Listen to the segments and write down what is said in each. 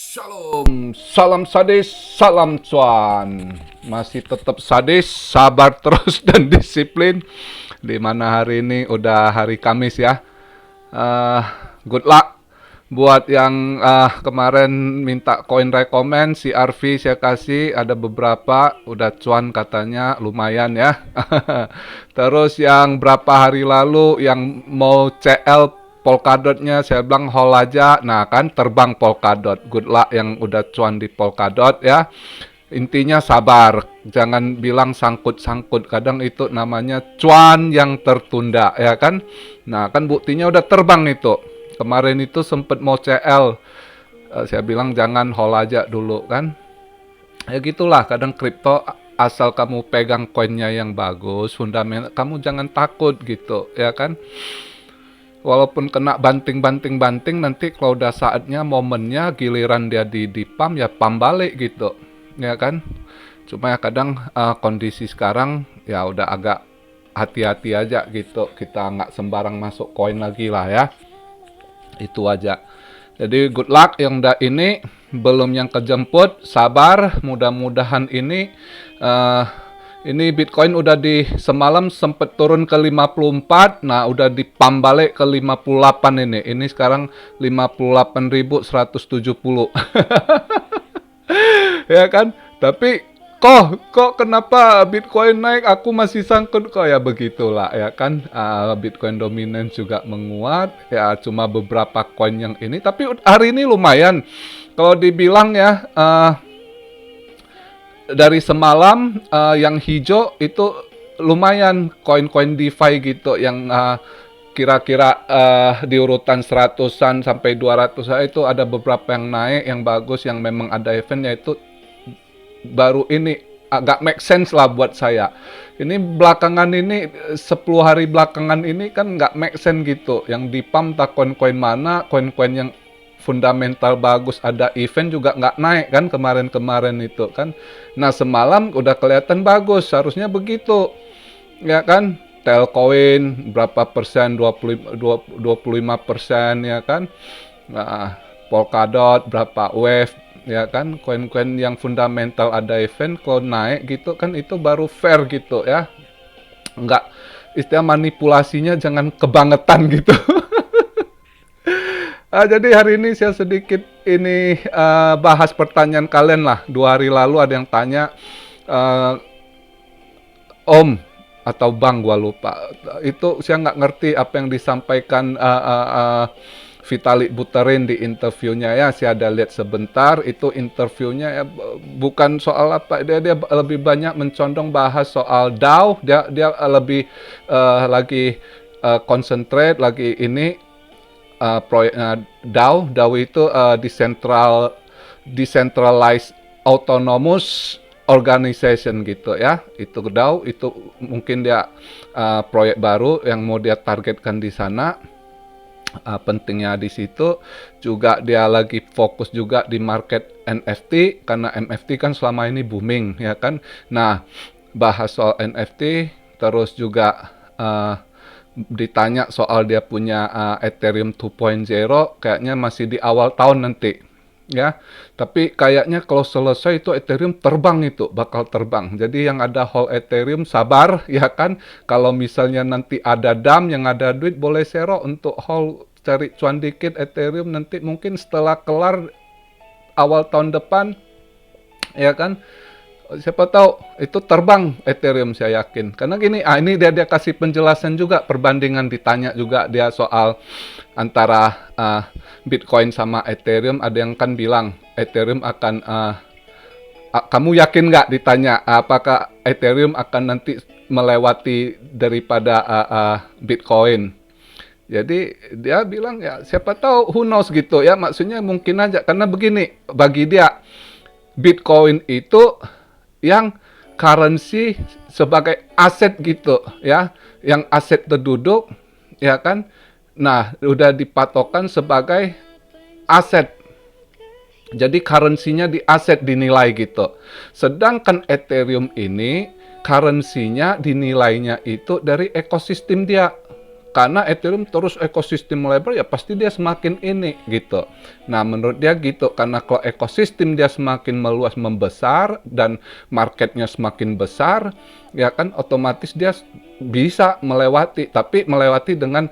Shalom, salam sadis, salam cuan. Masih tetap sadis, sabar terus dan disiplin. Dimana hari ini udah hari Kamis ya. Eh, Good luck buat yang kemarin minta koin rekomen si RV saya kasih ada beberapa udah cuan katanya lumayan ya. Terus yang berapa hari lalu yang mau CL Polkadotnya saya bilang hold aja. Nah kan terbang Polkadot. Good luck yang udah cuan di Polkadot ya. Intinya sabar. Jangan bilang sangkut-sangkut. Kadang itu namanya cuan yang tertunda ya kan. Nah kan buktinya udah terbang itu. Kemarin itu sempet mau CL. Saya bilang jangan hold aja dulu kan. Ya gitulah kadang kripto asal kamu pegang koinnya yang bagus, fundamental kamu jangan takut gitu ya kan. Walaupun kena banting nanti kalau udah saatnya momennya giliran dia di pam ya pam balik gitu ya kan. Cuma ya kadang kondisi sekarang ya udah agak hati-hati aja gitu, kita nggak sembarang masuk koin lagi lah ya, itu aja. Jadi good luck yang udah ini, belum yang kejemput sabar, mudah-mudahan ini Bitcoin udah di semalam sempat turun ke 54, nah udah dipam balik ke 58 ini. Ini sekarang 58.170. Ya kan? Tapi kok kenapa Bitcoin naik aku masih sangkut kok ya begitulah ya kan. Bitcoin dominance juga menguat ya, cuma beberapa koin yang ini tapi hari ini lumayan. Kalau dibilang ya dari semalam yang hijau itu lumayan koin-koin DeFi gitu yang kira-kira di urutan 100-an sampai 200 itu ada beberapa yang naik, yang bagus, yang memang ada event, yaitu baru ini agak make sense lah buat saya. Ini belakangan ini 10 hari belakangan ini kan nggak make sense gitu. Yang di pump tak koin-koin mana, koin-koin yang fundamental bagus ada event juga nggak naik kan kemarin-kemarin itu kan. Nah semalam udah kelihatan bagus, harusnya begitu ya kan. Telcoin berapa persen, 25% ya kan. Nah, Polkadot berapa, Wave ya kan, koin-koin yang fundamental ada event kalau naik gitu kan itu baru fair gitu ya. Enggak, istilah manipulasinya jangan kebangetan gitu. Jadi hari ini saya sedikit ini bahas pertanyaan kalian lah. 2 hari lalu ada yang tanya, Om atau Bang, gua lupa. Itu saya nggak ngerti apa yang disampaikan Vitalik Buterin di interviewnya ya. Saya ada lihat sebentar itu interviewnya ya, bukan soal apa, dia lebih banyak mencondong bahas soal DAO. Dia lebih lagi concentrate lagi ini proyeknya DAO. DAO itu decentralized autonomous organization gitu ya. Itu DAO itu mungkin dia proyek baru yang mau dia targetkan di sana. Pentingnya di situ juga dia lagi fokus juga di market NFT karena NFT kan selama ini booming ya kan. Nah, bahas soal NFT terus juga ditanya soal dia punya Ethereum 2.0, kayaknya masih di awal tahun nanti ya. Tapi kayaknya kalau selesai itu Ethereum terbang, itu bakal terbang. Jadi yang ada hold Ethereum sabar ya kan. Kalau misalnya nanti ada dam yang ada duit boleh sero untuk hold, cari cuan dikit Ethereum nanti mungkin setelah kelar awal tahun depan ya kan. Siapa tahu itu terbang Ethereum, saya yakin. Karena gini, ini dia kasih penjelasan juga, perbandingan, ditanya juga dia soal antara Bitcoin sama Ethereum. Ada yang kan bilang Ethereum akan kamu yakin nggak, ditanya apakah Ethereum akan nanti melewati daripada Bitcoin. Jadi dia bilang ya siapa tahu, who knows gitu ya. Maksudnya mungkin aja, karena begini, bagi dia Bitcoin itu yang currency sebagai aset gitu ya, yang aset terduduk ya kan. Nah udah dipatokan sebagai aset, jadi currency-nya di aset dinilai gitu. Sedangkan Ethereum ini currency-nya dinilainya itu dari ekosistem dia. karena Ethereum terus ekosistem melebar ya pasti dia semakin ini gitu. Nah menurut dia gitu, karena kalau ekosistem dia semakin meluas membesar dan marketnya semakin besar, ya kan otomatis dia bisa melewati, tapi melewati dengan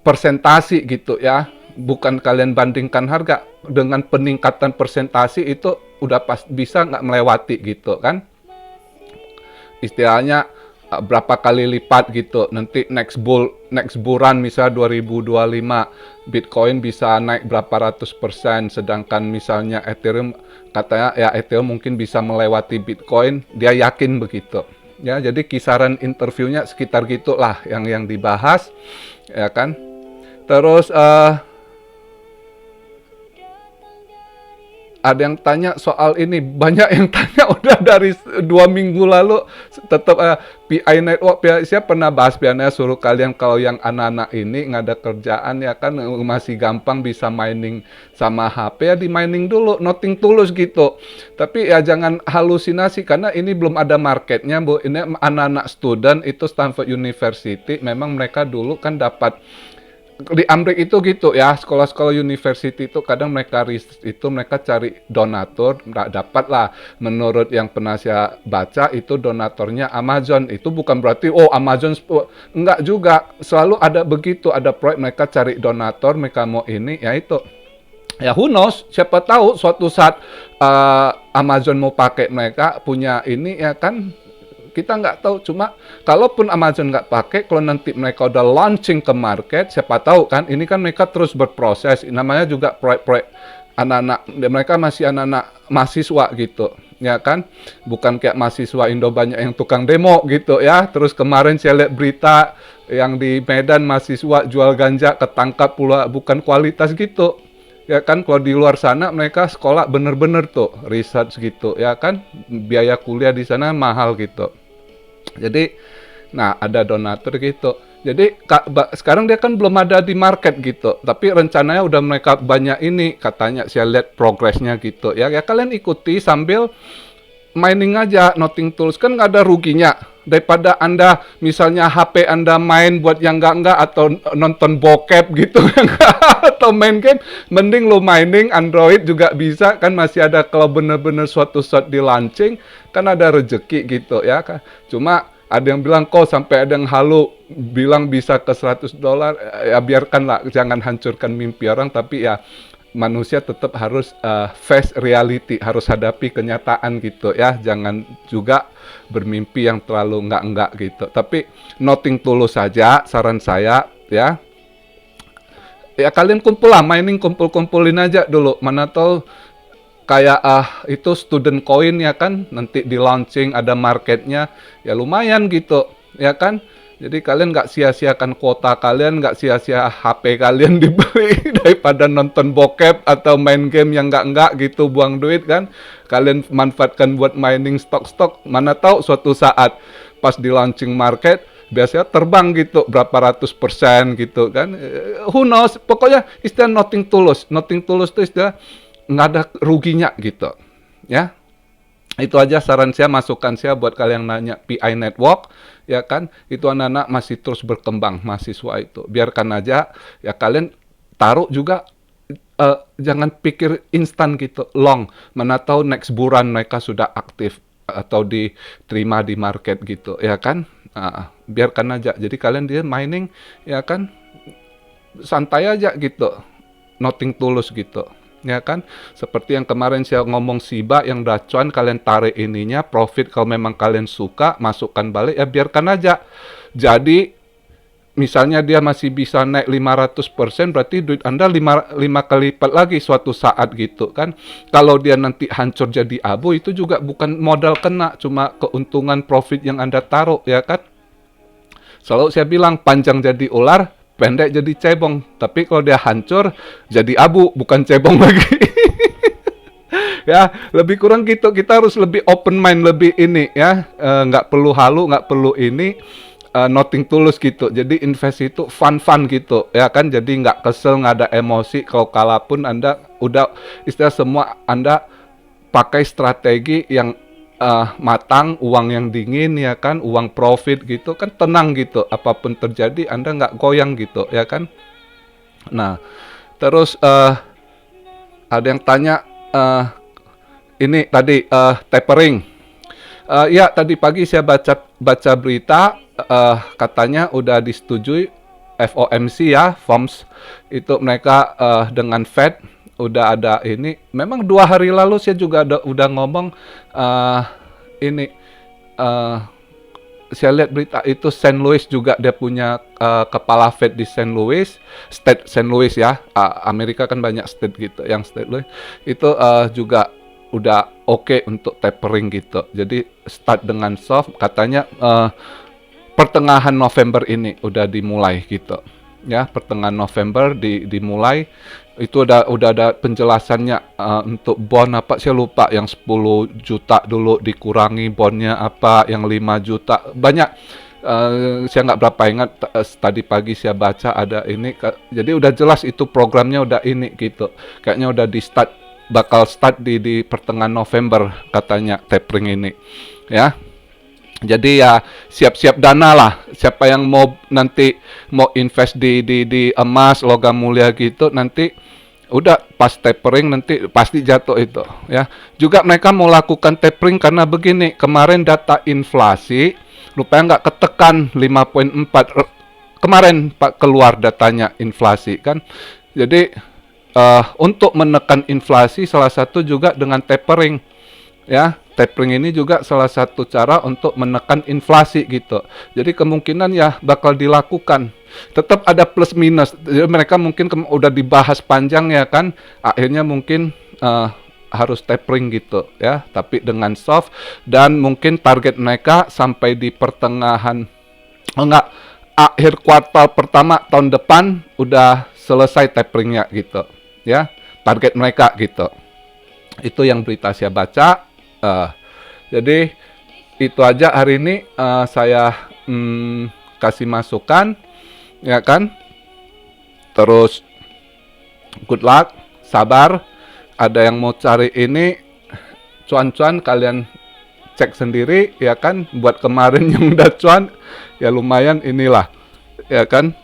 persentasi gitu ya. Bukan kalian bandingkan harga, dengan peningkatan persentasi itu udah pas bisa nggak melewati gitu kan. Istilahnya berapa kali lipat gitu. Nanti next bulan misal 2025 Bitcoin bisa naik berapa ratus persen, sedangkan misalnya Ethereum katanya ya Ethereum mungkin bisa melewati Bitcoin, dia yakin begitu. Ya, jadi kisaran interviewnya sekitar gitulah yang dibahas, ya kan. Terus ada yang tanya soal ini, banyak yang tanya udah dari 2 minggu lalu, tetap PI Network, saya pernah bahas piannya, suruh kalian kalau yang anak-anak ini nggak ada kerjaan ya kan, masih gampang bisa mining sama HP ya di mining dulu, nothing tulus gitu. Tapi ya jangan halusinasi karena ini belum ada marketnya Bu, ini anak-anak student itu Stanford University, memang mereka dulu kan dapat di Amerika itu gitu ya, sekolah-sekolah university itu kadang mereka itu mereka cari donatur, nggak dapat lah. Menurut yang pernah saya baca itu donatornya Amazon, itu bukan berarti oh Amazon enggak juga, selalu ada begitu, ada proyek mereka cari donator, mereka mau ini ya itu. Ya who knows, siapa tahu suatu saat Amazon mau pakai mereka punya ini ya kan, kita nggak tahu. Cuma kalaupun Amazon nggak pakai, kalau nanti mereka udah launching ke market, siapa tahu kan, ini kan mereka terus berproses, namanya juga proyek-proyek anak-anak, mereka masih anak-anak mahasiswa gitu, ya kan, bukan kayak mahasiswa Indo banyak yang tukang demo gitu ya. Terus kemarin saya lihat berita yang di Medan mahasiswa jual ganja ketangkap pula, bukan kualitas gitu. Ya kan, kalau di luar sana mereka sekolah bener-bener tuh research gitu ya kan, biaya kuliah di sana mahal gitu. Jadi, nah ada donatur gitu. Jadi sekarang dia kan belum ada di market gitu, tapi rencananya udah mereka banyak ini, katanya saya lihat progresnya gitu. Ya, ya kalian ikuti sambil mining aja, nothing tools kan nggak ada ruginya. Daripada Anda misalnya HP Anda main buat yang enggak atau nonton bokep gitu atau main game, mending lo mining Android juga bisa kan, masih ada. Kalau bener-bener suatu saat di launching kan ada rezeki gitu ya kan. Cuma ada yang bilang kok sampai ada yang halu bilang bisa ke $100, ya biarkanlah, jangan hancurkan mimpi orang, tapi ya manusia tetap harus face reality, harus hadapi kenyataan gitu ya. Jangan juga bermimpi yang terlalu enggak gitu. Tapi nothing tulus saja, saran saya ya. Ya kalian kumpul lah, mining kumpulin aja dulu. Mana tahu kayak itu student coin ya kan, nanti di launching ada marketnya, ya lumayan gitu ya kan. Jadi kalian nggak sia-siakan kuota kalian, nggak sia-sia HP kalian dibeli daripada nonton bokep atau main game yang nggak gitu, buang duit kan. Kalian manfaatkan buat mining stok-stok, mana tahu suatu saat pas di launching market biasanya terbang gitu berapa ratus persen gitu kan. Who knows, pokoknya istilah nothing tulus itu istilah nggak ada ruginya gitu ya. Itu aja saran saya, masukan saya buat kalian nanya PI Network ya kan, itu anak-anak masih terus berkembang mahasiswa itu, biarkan aja ya. Kalian taruh juga, jangan pikir instan gitu long, mana tahu next bulan mereka sudah aktif atau diterima di market gitu ya kan. Biarkan aja, jadi kalian dia mining ya kan, santai aja gitu, nothing tulus gitu ya kan. Seperti yang kemarin saya ngomong Shiba yang dacuan, kalian tarik ininya profit, kalau memang kalian suka masukkan balik ya biarkan aja. Jadi misalnya dia masih bisa naik 500%, berarti duit Anda 5 kali lipat lagi suatu saat gitu kan. Kalau dia nanti hancur jadi abu, itu juga bukan modal kena, cuma keuntungan profit yang Anda taruh ya kan. Selalu saya bilang panjang jadi ular, pendek jadi cebong. Tapi kalau dia hancur jadi abu, bukan cebong lagi. Ya lebih kurang gitu, kita harus lebih open mind, lebih ini ya, nggak perlu halu, nggak perlu ini, nothing tulus gitu. Jadi invest itu fun gitu ya kan, jadi nggak kesel, nggak ada emosi. Kalau kalah pun Anda udah istilah semua Anda pakai strategi yang matang, uang yang dingin ya kan, uang profit gitu kan, tenang gitu, apapun terjadi Anda nggak goyang gitu ya kan. Nah, terus ada yang tanya ini tadi tapering. Ya tadi pagi saya baca berita katanya udah disetujui FOMC ya, FOMC itu mereka dengan Fed udah ada ini. Memang 2 hari lalu saya juga udah ngomong ini saya lihat berita itu St. Louis juga dia punya kepala Fed di St. Louis, State St. Louis ya. Amerika kan banyak state gitu, yang State Louis itu juga udah oke untuk tapering gitu. Jadi start dengan soft katanya pertengahan November ini udah dimulai gitu. Ya, pertengahan November dimulai. Itu udah ada penjelasannya untuk bond apa saya lupa, yang 10 juta dulu dikurangi bondnya apa, yang 5 juta banyak. Saya nggak berapa ingat, tadi pagi saya baca ada ini, jadi udah jelas itu programnya udah ini gitu, kayaknya udah bakal start di pertengahan November katanya tapering ini ya. Jadi ya siap-siap dana lah. Siapa yang nanti mau invest di emas, logam mulia gitu, nanti udah pas tapering nanti pasti jatuh itu ya. Juga mereka mau lakukan tapering karena begini, kemarin data inflasi rupanya nggak ketekan 5,4 kemarin Pak keluar datanya inflasi kan. Jadi untuk menekan inflasi salah satu juga dengan tapering ya. Tapering ini juga salah satu cara untuk menekan inflasi gitu. Jadi kemungkinan ya bakal dilakukan. Tetap ada plus minus. Jadi mereka mungkin udah dibahas panjang ya kan. Akhirnya mungkin harus tapering gitu ya. Tapi dengan soft, dan mungkin target mereka sampai di pertengahan akhir kuartal pertama tahun depan udah selesai taperingnya gitu ya. Target mereka gitu. Itu yang berita saya baca. Jadi itu aja hari ini saya kasih masukan ya kan. Terus good luck, sabar. Ada yang mau cari ini cuan-cuan, kalian cek sendiri ya kan. Buat kemarin yang udah cuan ya lumayan inilah ya kan.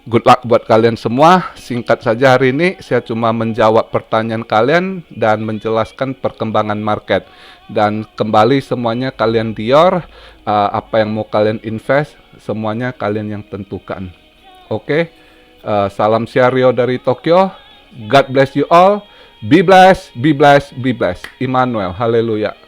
Good luck buat kalian semua. Singkat saja hari ini saya cuma menjawab pertanyaan kalian dan menjelaskan perkembangan market. Dan kembali semuanya kalian Dior, apa yang mau kalian invest, semuanya kalian yang tentukan. Oke, salam Syario dari Tokyo. God bless you all. Be blessed, be blessed, be blessed. Immanuel, haleluya.